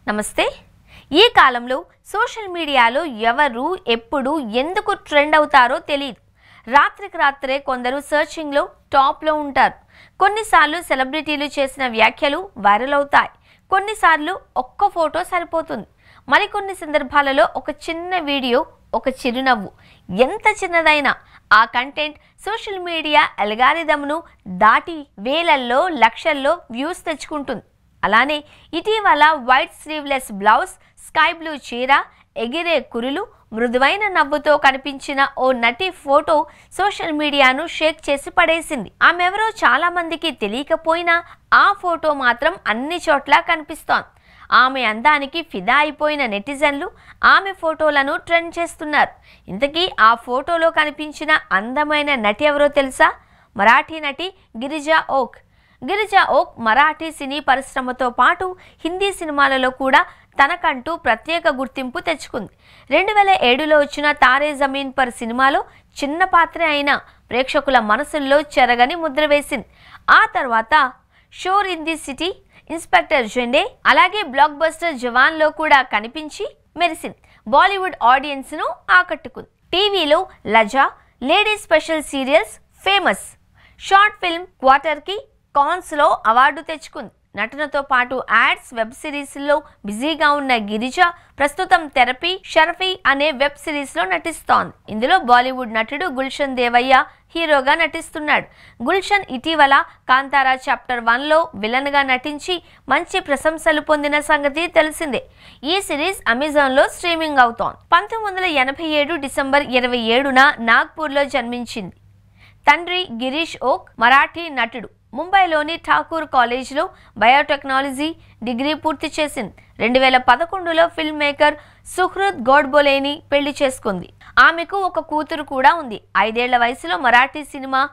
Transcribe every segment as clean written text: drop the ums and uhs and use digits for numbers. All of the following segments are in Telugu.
నమస్తే. ఈ కాలంలో సోషల్ మీడియాలో ఎవరు ఎప్పుడు ఎందుకు ట్రెండ్ అవుతారో తెలియదు. రాత్రికి రాత్రే కొందరు సర్చింగ్లో టాప్లో ఉంటారు. కొన్నిసార్లు సెలబ్రిటీలు చేసిన వ్యాఖ్యలు వైరల్ అవుతాయి. కొన్నిసార్లు ఒక్క ఫోటో సరిపోతుంది. మరికొన్ని సందర్భాలలో ఒక చిన్న వీడియో, ఒక చిరునవ్వు, ఎంత చిన్నదైనా ఆ కంటెంట్ సోషల్ మీడియా అల్గారిథంను దాటి వేలల్లో లక్షల్లో వ్యూస్ తెచ్చుకుంటుంది. అలానే ఇటీవల white sleeveless blouse, sky blue చీర, ఎగిరే కురులు, మృదువైన నవ్వుతో కనిపించిన ఓ నటి ఫోటో సోషల్ మీడియాను షేక్ చేసి పడేసింది. ఆమెవరో చాలా మందికి తెలియకపోయినా ఆ ఫోటో మాత్రం అన్ని చోట్ల కనిపిస్తోంది. ఆమె అందానికి ఫిదా అయిపోయిన నెటిజన్లు ఆమె ఫోటోలను ట్రెండ్ చేస్తున్నారు. ఇంతకీ ఆ ఫోటోలో కనిపించిన అందమైన నటి ఎవరో తెలుసా? మరాఠీ నటి గిరిజా ఓక్. గిరిజా ఓక్ మరాఠీ సినీ పరిశ్రమతో పాటు హిందీ సినిమాలలో కూడా తనకంటూ ప్రత్యేక గుర్తింపు తెచ్చుకుంది. 2007లో వచ్చిన తారే జమీన్ పర్ సినిమాలో చిన్న పాత్ర అయినా ప్రేక్షకుల మనసుల్లో చెరగని ముద్ర వేసింది. ఆ తర్వాత షోర్ ఇన్ ది సిటీ, ఇన్స్పెక్టర్ జెండే, అలాగే బ్లాక్ బస్టర్ జవాన్లో కూడా కనిపించి మెరిసింది. బాలీవుడ్ ఆడియన్స్ను ఆకట్టుకుంది. టీవీలో లజా, lady special serials, famous short film క్వార్టర్కి కాన్స్లో అవార్డు తెచ్చుకుంది. నటనతో పాటు యాడ్స్, వెబ్ సిరీస్లో బిజీగా ఉన్న గిరిజ ప్రస్తుతం థెరపీ షరఫీ అనే వెబ్ సిరీస్లో నటిస్తోంది. ఇందులో బాలీవుడ్ నటుడు గుల్షన్ దేవయ్య హీరోగా నటిస్తున్నాడు. గుల్షన్ ఇటీవల కాంతారా చాప్టర్ 1లో విలన్గా నటించి మంచి ప్రశంసలు పొందిన సంగతి తెలిసిందే. ఈ సిరీస్ అమెజాన్లో స్ట్రీమింగ్ అవుతోంది. 1987 డిసెంబర్ 27న నాగ్పూర్లో జన్మించింది. తండ్రి గిరీష్ ఓక్ మరాఠీ నటుడు. ముంబైలోని ఠాకూర్ కాలేజ్లో బయోటెక్నాలజీ డిగ్రీ పూర్తి చేసింది. 2011లో ఫిల్మ్ మేకర్ సుహృద్ గోడ్బోలేని పెళ్లి చేసుకుంది. ఆమెకు ఒక కూతురు కూడా ఉంది. 5 ఏళ్ల వయసులో మరాఠీ సినిమా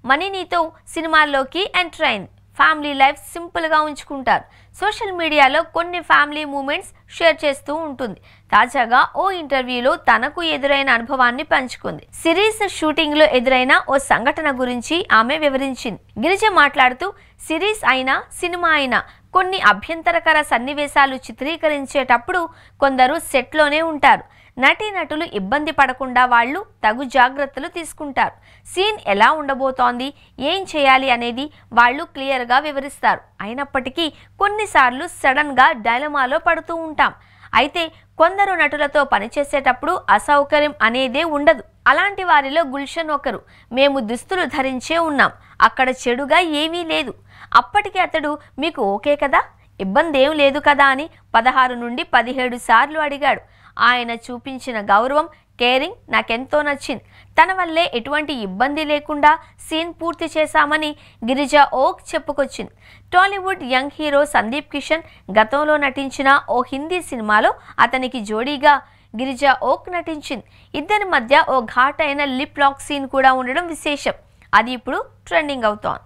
మనీనీతో సినిమాల్లోకి ఎంటర్ అయింది. ఫ్యామిలీ లైఫ్ సింపుల్గా ఉంచుకుంటారు. సోషల్ మీడియాలో కొన్ని ఫ్యామిలీ మూమెంట్స్ షేర్ చేస్తూ ఉంటుంది. తాజాగా ఓ ఇంటర్వ్యూలో తనకు ఎదురైన అనుభవాన్ని పంచుకుంది. సిరీస్ షూటింగ్లో ఎదురైన ఓ సంఘటన గురించి ఆమె వివరించింది. గిరిజ మాట్లాడుతూ, సిరీస్ అయినా సినిమా అయినా కొన్ని అభ్యంతరకర సన్నివేశాలు చిత్రీకరించేటప్పుడు కొందరు సెట్లోనే ఉంటారు. నటీనటులు ఇబ్బంది పడకుండా వాళ్ళు తగు జాగ్రత్తలు తీసుకుంటారు. సీన్ ఎలా ఉండబోతోంది, ఏం చేయాలి అనేది వాళ్ళు క్లియర్గా వివరిస్తారు. అయినప్పటికీ కొన్నిసార్లు సడన్గా డైలమాలో పడుతూ ఉంటాం. అయితే కొందరు నటులతో పనిచేసేటప్పుడు అసౌకర్యం అనేదే ఉండదు. అలాంటి వారిలో గుల్షన్ ఒకరు. మేము దుస్తులు ధరించే ఉన్నాం, అక్కడ చెడుగా ఏమీ లేదు. అప్పటికి అతడు మీకు ఓకే కదా, ఇబ్బంది ఏం లేదు కదా అని 16 నుండి 17 సార్లు అడిగాడు. ఆయన చూపించిన గౌరవం, కేరింగ్ నాకెంతో నచ్చింది. తన వల్లే ఎటువంటి ఇబ్బంది లేకుండా సీన్ పూర్తి చేశామని గిరిజా ఓక్ చెప్పుకొచ్చింది. టాలీవుడ్ యంగ్ హీరో సందీప్ కిషన్ గతంలో నటించిన ఓ హిందీ సినిమాలో అతనికి జోడీగా గిరిజా ఓక్ నటించింది. ఇద్దరి మధ్య ఓ ఘాటైన లిప్ లాక్ సీన్ కూడా ఉండడం విశేషం. అది ఇప్పుడు ట్రెండింగ్ అవుతోంది.